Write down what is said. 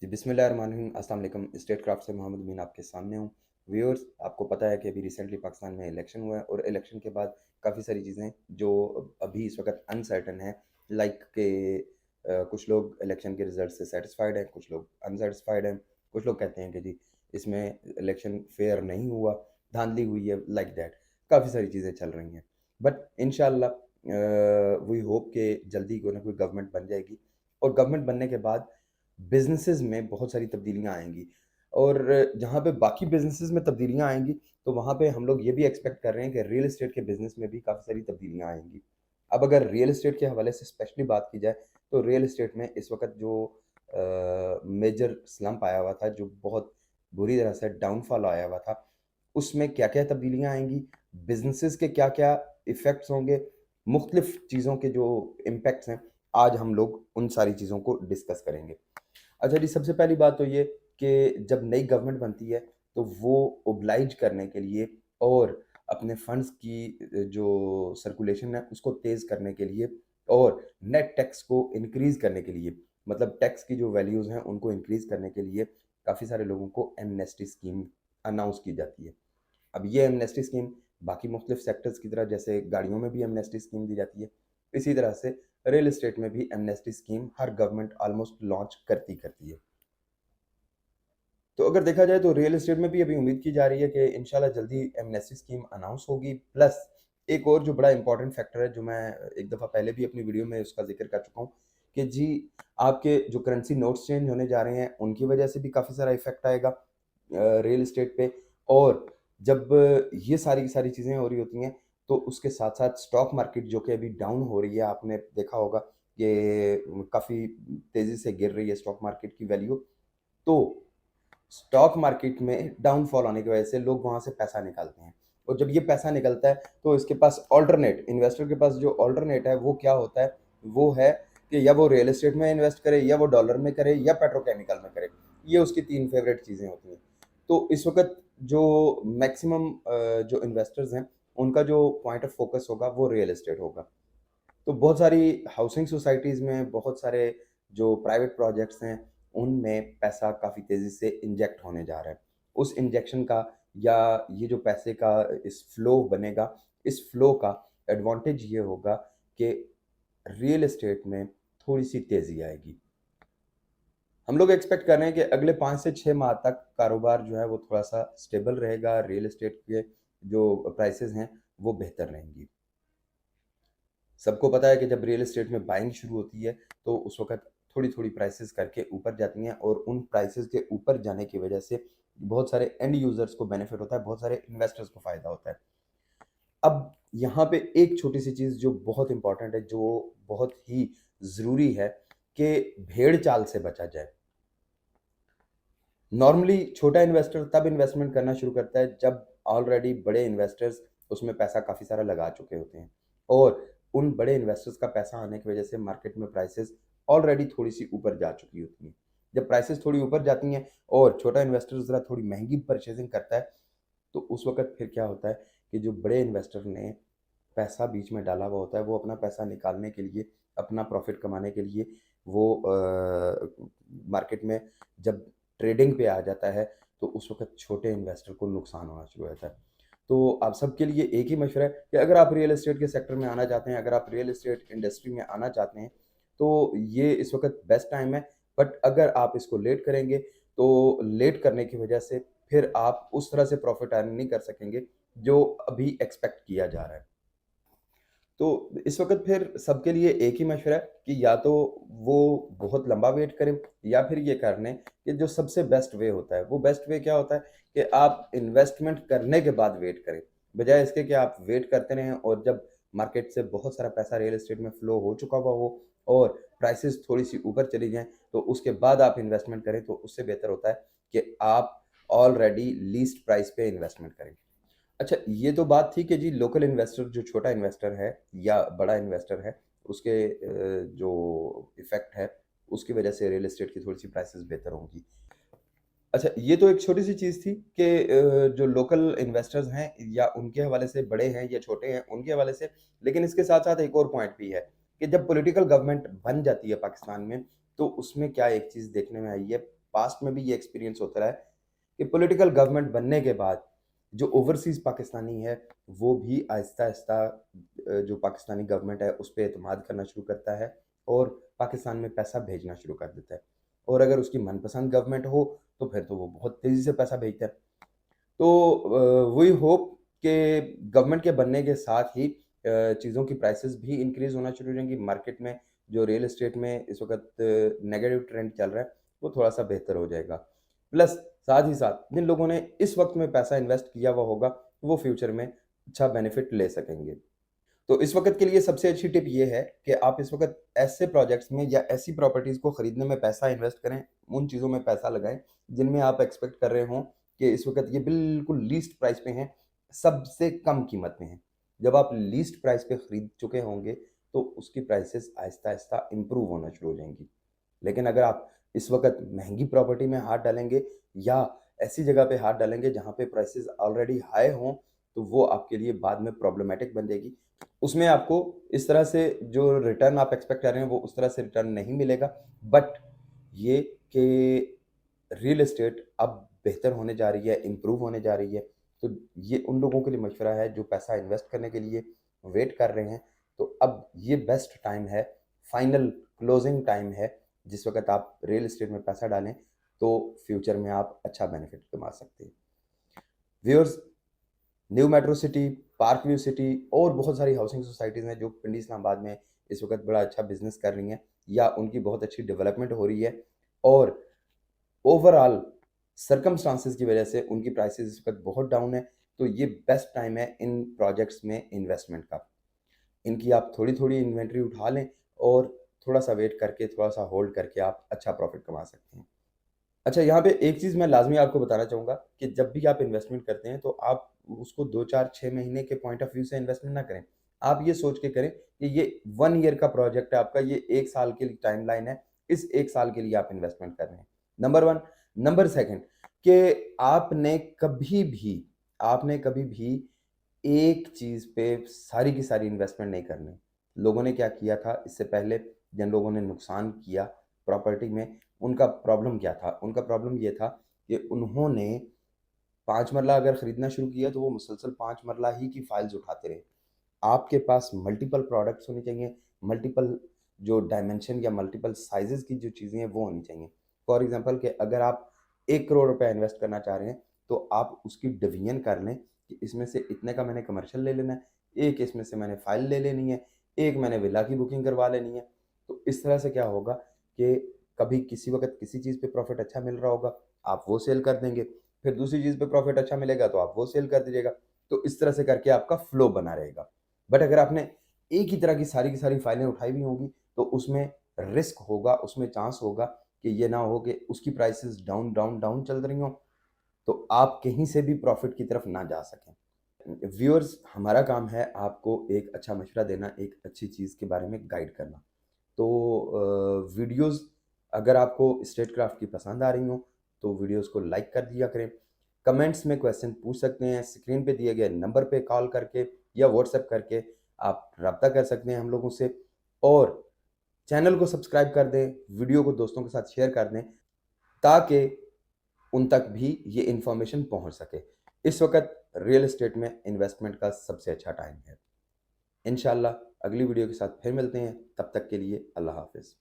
जी, बिस्मिल्लाहिर्रहमानिर्रहीम। अस्सलाम वालेकुम। स्टेट क्राफ्ट से मोहम्मद अमीन आपके सामने हूँ। व्यूअर्स, आपको पता है कि अभी रिसेंटली पाकिस्तान में इलेक्शन हुआ है और इलेक्शन के बाद काफ़ी सारी चीज़ें जो अभी इस वक़्त अनसर्टेन हैं, लाइक के कुछ लोग इलेक्शन के रिज़ल्ट से सैटिस्फाइड हैं, कुछ लोग अनसैटिस्फाइड हैं, कुछ लोग कहते हैं कि जी इसमें इलेक्शन फेयर नहीं हुआ, धांधली हुई है, लाइक दैट। काफ़ी सारी चीज़ें चल रही हैं। बट इंशाअल्लाह वी होप कि जल्दी कोई ना कोई गवर्नमेंट बन जाएगी और गवर्नमेंट बनने के बाद बिज़नेसेस में बहुत सारी तब्दीलियाँ आएँगी और जहाँ पे बाकी बिज़नेसेस में तब्दीलियाँ आएँगी, तो वहाँ पे हम लोग ये भी एक्सपेक्ट कर रहे हैं कि रियल एस्टेट के बिज़नेस में भी काफ़ी सारी तब्दीलियाँ आएँगी। अब अगर रियल एस्टेट के हवाले से स्पेशली बात की जाए, तो रियल एस्टेट में इस वक़्त जो मेजर स्लम्प आया हुआ था, जो बहुत बुरी तरह से डाउनफॉल आया हुआ था, उसमें क्या-क्या तब्दीलियाँ आएँगी, बिज़नेसेस के क्या-क्या इफ़ेक्ट्स होंगे, मुख्तलिफ़ चीज़ों के जो इम्पैक्ट्स हैं, आज हम लोग उन सारी चीज़ों को डिस्कस करेंगे। अच्छा जी, सबसे पहली बात तो ये कि जब नई गवर्नमेंट बनती है, तो वो ओब्लाइज करने के लिए और अपने फंड्स की जो सर्कुलेशन है, उसको तेज़ करने के लिए और नेट टैक्स को इंक्रीज़ करने के लिए, मतलब टैक्स की जो वैल्यूज़ हैं, उनको इंक्रीज़ करने के लिए काफ़ी सारे लोगों को एमनेस्टी स्कीम अनाउंस की जाती है। अब ये एमनेस्टी स्कीम बाकी मुख्तलिफ सेक्टर्स की तरह जैसे गाड़ियों में भी एमनेस्टी स्कीम दी जाती है, इसी तरह से रियल एस्टेट में भी एमनेस्टी स्कीम हर गवर्नमेंट ऑलमोस्ट लॉन्च करती है। तो अगर देखा जाए तो रियल एस्टेट में भी अभी उम्मीद की जा रही है कि इंशाल्लाह जल्दी एमनेस्टी स्कीम अनाउंस होगी। प्लस एक और जो बड़ा इंपॉर्टेंट फैक्टर है, जो मैं एक दफ़ा पहले भी अपनी वीडियो में उसका ज़िक्र कर चुका हूँ कि जी, आपके जो करेंसी नोट्स चेंज होने जा रहे हैं, उनकी वजह से भी काफ़ी सारा इफ़ेक्ट आएगा रियल एस्टेट पे। और जब ये सारी की सारी चीज़ें हो रही होती हैं, तो उसके साथ-साथ स्टॉक मार्केट जो कि अभी डाउन हो रही है, आपने देखा होगा कि काफ़ी तेज़ी से गिर रही है स्टॉक मार्केट की वैल्यू। तो स्टॉक मार्केट में डाउनफॉल आने की वजह से लोग वहाँ से पैसा निकालते हैं और जब ये पैसा निकलता है, तो इसके पास अल्टरनेट इन्वेस्टर के पास जो अल्टरनेट है, वो क्या होता है? वो है कि या वो रियल एस्टेट में इन्वेस्ट करे, या वो डॉलर में करे, या पेट्रोकेमिकल में करे। ये उसकी 3 फेवरेट चीज़ें होती हैं। तो इस वक़्त जो मैक्सिमम जो इन्वेस्टर्स हैं, उनका जो पॉइंट ऑफ फोकस होगा, वो रियल एस्टेट होगा। तो बहुत सारी हाउसिंग सोसाइटीज़ में बहुत सारे जो प्राइवेट प्रोजेक्ट्स हैं, उनमें पैसा काफ़ी तेज़ी से इंजेक्ट होने जा रहा है। उस इंजेक्शन का या ये जो पैसे का इस फ्लो बनेगा, इस फ्लो का एडवांटेज ये होगा कि रियल एस्टेट में थोड़ी-सी तेज़ी आएगी। हम लोग एक्सपेक्ट कर रहे हैं कि अगले 5 से 6 माह तक कारोबार जो है वो थोड़ा-सा स्टेबल रहेगा, रियल एस्टेट के जो प्राइसेज़ हैं, वो बेहतर रहेंगी। सबको पता है कि जब रियल एस्टेट में बाइंग शुरू होती है, तो उस वक़्त थोड़ी-थोड़ी प्राइसेज़ करके ऊपर जाती हैं और उन प्राइसेज़ के ऊपर जाने की वजह से बहुत सारे एंड यूज़र्स को बेनिफिट होता है, बहुत सारे इन्वेस्टर्स को फ़ायदा होता है। अब यहाँ पे एक छोटी-सी चीज़ जो बहुत इम्पोर्टेंट है, जो बहुत ही ज़रूरी है कि भेड़-चाल से बचा जाए। नॉर्मली छोटा इन्वेस्टर तब इन्वेस्टमेंट करना शुरू करता है जब ऑलरेडी बड़े इन्वेस्टर्स उसमें पैसा काफ़ी सारा लगा चुके होते हैं और उन बड़े इन्वेस्टर्स का पैसा आने की वजह से मार्केट में प्राइसेस ऑलरेडी थोड़ी-सी ऊपर जा चुकी होती हैं। जब प्राइसेस थोड़ी ऊपर जाती हैं और छोटा इन्वेस्टर ज़रा थोड़ी महँगी परचेज़िंग करता है, तो उस वक़्त फिर क्या होता है कि जो बड़े इन्वेस्टर ने पैसा बीच में डाला हुआ होता है, वो अपना पैसा निकालने के लिए, अपना प्रॉफ़िट कमाने के लिए वो मार्केट में जब ट्रेडिंग पे आ जाता है, तो उस वक़्त छोटे इन्वेस्टर को नुकसान होना शुरू हो जाता है। तो आप सबके लिए एक ही मशवरा है कि अगर आप रियल एस्टेट के सेक्टर में आना चाहते हैं, अगर आप रियल एस्टेट इंडस्ट्री में आना चाहते हैं, तो ये इस वक़्त बेस्ट टाइम है। बट अगर आप इसको लेट करेंगे, तो लेट करने की वजह से फिर आप उस तरह से प्रॉफ़िट अर्न नहीं कर सकेंगे, जो अभी एक्सपेक्ट किया जा रहा है। तो इस वक़्त फिर सबके लिए एक ही मशवरा है कि या तो वो बहुत लंबा वेट करें या फिर ये कर लें कि जो सबसे बेस्ट वे होता है, वो बेस्ट वे क्या होता है कि आप इन्वेस्टमेंट करने के बाद वेट करें। बजाए इसके कि आप वेट करते रहें और जब मार्केट से बहुत सारा पैसा रियल एस्टेट में फ्लो हो चुका हुआ हो और प्राइसेज़ थोड़ी-सी ऊपर चली जाएँ, तो उसके बाद आप इन्वेस्टमेंट करें, तो उससे बेहतर होता है कि आप ऑलरेडी लीस्ट प्राइस पे इन्वेस्टमेंट करें। अच्छा, ये तो बात थी कि जी लोकल इन्वेस्टर जो छोटा इन्वेस्टर है या बड़ा इन्वेस्टर है, उसके जो इफ़ेक्ट है, उसकी वजह से रियल एस्टेट की थोड़ी-सी प्राइसेज़ बेहतर होंगी। अच्छा, ये तो एक छोटी-सी चीज़ थी कि जो लोकल इन्वेस्टर्स हैं या उनके हवाले से बड़े हैं या छोटे हैं, उनके हवाले से। लेकिन इसके साथ-साथ एक और पॉइंट भी है कि जब पॉलिटिकल गवर्नमेंट बन जाती है पाकिस्तान में, तो उसमें क्या एक चीज़ देखने में आई है पास्ट में भी ये एक्सपीरियंस होता रहा है कि पॉलिटिकल गवर्नमेंट बनने के बाद जो ओवरसीज़ पाकिस्तानी है, वो भी आहिस्ता-आहिस्ता जो पाकिस्तानी गवर्नमेंट है, उस पे एतमाद करना शुरू करता है और पाकिस्तान में पैसा भेजना शुरू कर देता है। और अगर उसकी मनपसंद गवर्नमेंट हो, तो फिर तो वो बहुत तेज़ी से पैसा भेजता है। तो वी होप कि गवर्नमेंट के बनने के साथ ही चीज़ों की प्राइसेस भी इंक्रीज़ होना शुरू हो जाएँगी। मार्केट में जो रियल एस्टेट में इस वक़्त नेगेटिव ट्रेंड चल रहा है, वो थोड़ा-सा बेहतर हो जाएगा। प्लस साथ ही साथ जिन लोगों ने इस वक़्त में पैसा इन्वेस्ट किया हुआ होगा, वो फ्यूचर में अच्छा बेनिफिट ले सकेंगे। तो इस वक़्त के लिए सबसे अच्छी टिप ये है कि आप इस वक़्त ऐसे प्रोजेक्ट्स में या ऐसी प्रॉपर्टीज़ को खरीदने में पैसा इन्वेस्ट करें, उन चीज़ों में पैसा लगाएँ, जिनमें आप एक्सपेक्ट कर रहे हों कि इस वक़्त ये बिल्कुल लीस्ट प्राइस पे हैं, सबसे कम कीमत में हैं। जब आप लीस्ट प्राइस पे खरीद चुके होंगे, तो उसकी प्राइसेज़ आहिस्ता-आहिस्ता इम्प्रूव होना शुरू हो जाएँगी। लेकिन अगर आप इस वक़्त महँगी प्रॉपर्टी में हाथ डालेंगे या ऐसी जगह पे हाथ डालेंगे जहाँ पे प्राइसेज़ ऑलरेडी हाई हों, तो वो आपके लिए बाद में प्रॉब्लमैटिक बन जाएगी। उसमें आपको इस तरह से जो रिटर्न आप एक्सपेक्ट कर रहे हैं, वो उस तरह से रिटर्न नहीं मिलेगा। बट ये कि रियल एस्टेट अब बेहतर होने जा रही है, इम्प्रूव होने जा रही है। तो ये उन लोगों के लिए मशवरा है जो पैसा इन्वेस्ट करने के लिए वेट कर रहे हैं। तो अब ये बेस्ट टाइम है, फाइनल क्लोजिंग टाइम है, जिस वक़्त आप रियल एस्टेट में पैसा डालें, तो फ्यूचर में आप अच्छा बेनिफिट कमा सकते हैं। Viewers, new metro city, park view city और बहुत सारी हाउसिंग सोसाइटीज़ हैं जो पिंडी इस्लामाबाद में इस वक़्त बड़ा अच्छा बिज़नेस कर रही हैं या उनकी बहुत अच्छी डेवलपमेंट हो रही है और ओवरऑल सर्कमस्टांसेस की वजह से उनकी प्राइसेज़ इस वक़्त बहुत डाउन है, तो ये बेस्ट टाइम है इन प्रोजेक्ट्स में इन्वेस्टमेंट का। इनकी आप थोड़ी-थोड़ी इन्वेंटरी उठा लें और थोड़ा-सा वेट करके, थोड़ा-सा होल्ड करके आप अच्छा प्रॉफ़िट कमा सकते हैं। अच्छा, यहाँ पे एक चीज़ मैं लाज़मी आपको बताना चाहूँगा कि जब भी आप इन्वेस्टमेंट करते हैं, तो आप उसको 2, 4, 6 महीने के पॉइंट ऑफ व्यू से इन्वेस्टमेंट ना करें। आप ये सोच के करें कि ये 1 ईयर का प्रोजेक्ट है आपका, ये 1 साल की टाइमलाइन है, इस 1 साल के लिए आप इन्वेस्टमेंट कर रहे हैं। नंबर 1। नंबर 2 कि आपने कभी भी एक चीज़ पे सारी की सारी इन्वेस्टमेंट नहीं करनी। लोगों ने क्या किया था इससे पहले, जिन लोगों ने नुकसान किया प्रॉपर्टी में, उनका प्रॉब्लम क्या था? उनका प्रॉब्लम ये था कि उन्होंने 5 मरला अगर खरीदना शुरू किया तो वो मुसलसल 5 मरला ही की फाइल्स उठाते रहे। आपके पास मल्टीपल प्रोडक्ट्स होने चाहिए, मल्टीपल जो डायमेंशन या मल्टीपल साइज़ेज़ की जो चीज़ें हैं वो होनी चाहिए। फॉर एग्ज़ाम्पल कि अगर आप 1 करोड़ रुपए इन्वेस्ट करना चाह रहे हैं, तो आप उसकी डिवीज़न कर लें कि इसमें से इतने का मैंने कमर्शियल ले लेना है, एक इसमें से मैंने फाइल ले लेनी है, एक मैंने विला की बुकिंग करवा लेनी है। तो इस तरह से क्या होगा कि कभी किसी वक़्त किसी चीज़ पे प्रॉफ़िट अच्छा मिल रहा होगा, आप वो सेल कर देंगे, फिर दूसरी चीज़ पे प्रॉफ़िट अच्छा मिलेगा तो आप वो सेल कर दीजिएगा। तो इस तरह से करके आपका फ्लो बना रहेगा। बट अगर आपने एक ही तरह की सारी फाइलें उठाई हुई होंगी, तो उसमें रिस्क होगा, उसमें चांस होगा कि ये ना हो कि उसकी प्राइसेज़ डाउन, डाउन, डाउन चल रही हों, तो आप कहीं से भी प्रॉफ़िट की तरफ ना जा सकें। व्यूअर्स, हमारा काम है आपको एक अच्छा मशवरा देना, एक अच्छी चीज़ के बारे में गाइड करना। तो वीडियोज़ अगर आपको स्टेट क्राफ्ट की पसंद आ रही हों, तो वीडियोज़ को लाइक कर दिया करें। कमेंट्स में क्वेश्चन पूछ सकते हैं, स्क्रीन पे दिए गए नंबर पे कॉल करके या व्हाट्सएप करके आप राब्ता कर सकते हैं हम लोगों से और चैनल को सब्सक्राइब कर दें, वीडियो को दोस्तों के साथ शेयर कर दें, ताकि उन तक भी ये इन्फॉर्मेशन पहुँच सके। इस वक़्त रियल एस्टेट में इन्वेस्टमेंट का सबसे अच्छा टाइम है। इंशाअल्लाह अगली वीडियो के साथ फिर मिलते हैं, तब तक के लिए अल्लाह हाफ़िज़।